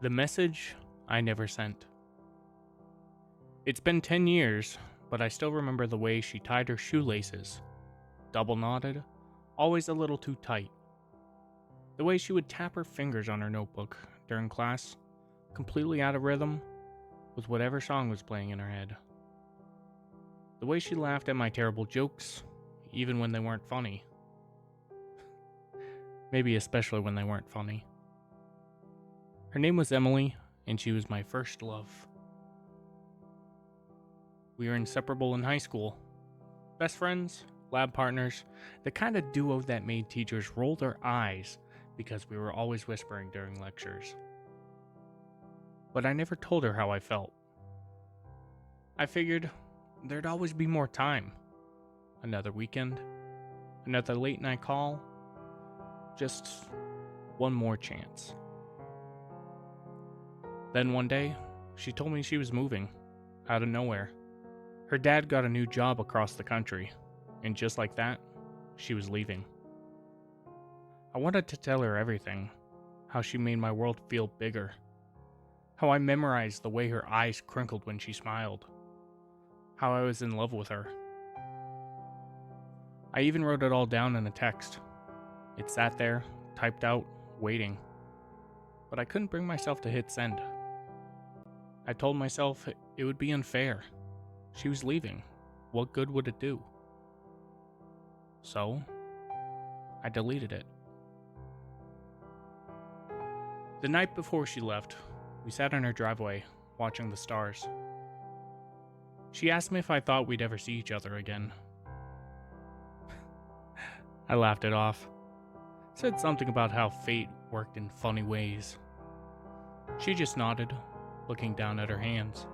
The message I never sent. It's been 10 years, but I still remember the way she tied her shoelaces. Double knotted, always a little too tight. The way she would tap her fingers on her notebook during class, completely out of rhythm, with whatever song was playing in her head. The way she laughed at my terrible jokes, even when they weren't funny. Maybe especially when they weren't funny. Her name was Emily, and she was my first love. We were inseparable in high school. Best friends, lab partners, the kind of duo that made teachers roll their eyes because we were always whispering during lectures. But I never told her how I felt. I figured there'd always be more time. Another weekend, another late night call, just one more chance. Then one day, she told me she was moving, out of nowhere. Her dad got a new job across the country, and just like that, she was leaving. I wanted to tell her everything, how she made my world feel bigger, how I memorized the way her eyes crinkled when she smiled, how I was in love with her. I even wrote it all down in a text. It sat there, typed out, waiting. But I couldn't bring myself to hit send. I told myself it would be unfair. She was leaving. What good would it do? So, I deleted it. The night before she left, we sat in her driveway, watching the stars. She asked me if I thought we'd ever see each other again. I laughed it off. Said something about how fate worked in funny ways. She just nodded, looking down at her hands.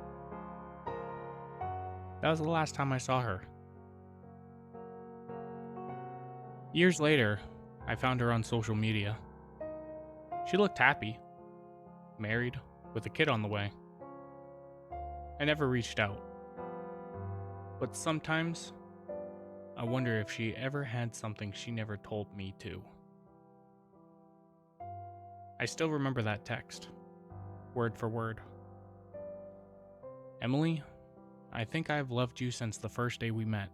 That was the last time I saw her. Years later, I found her on social media. She looked happy, married, with a kid on the way. I never reached out. But sometimes, I wonder if she ever had something she never told me to. I still remember that text, word for word. Emily, I think I've loved you since the first day we met.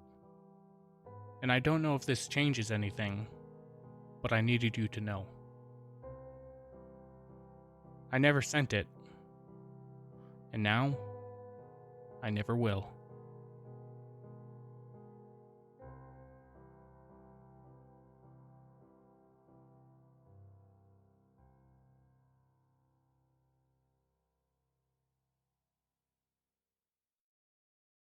And I don't know if this changes anything, but I needed you to know. I never sent it, and now I never will.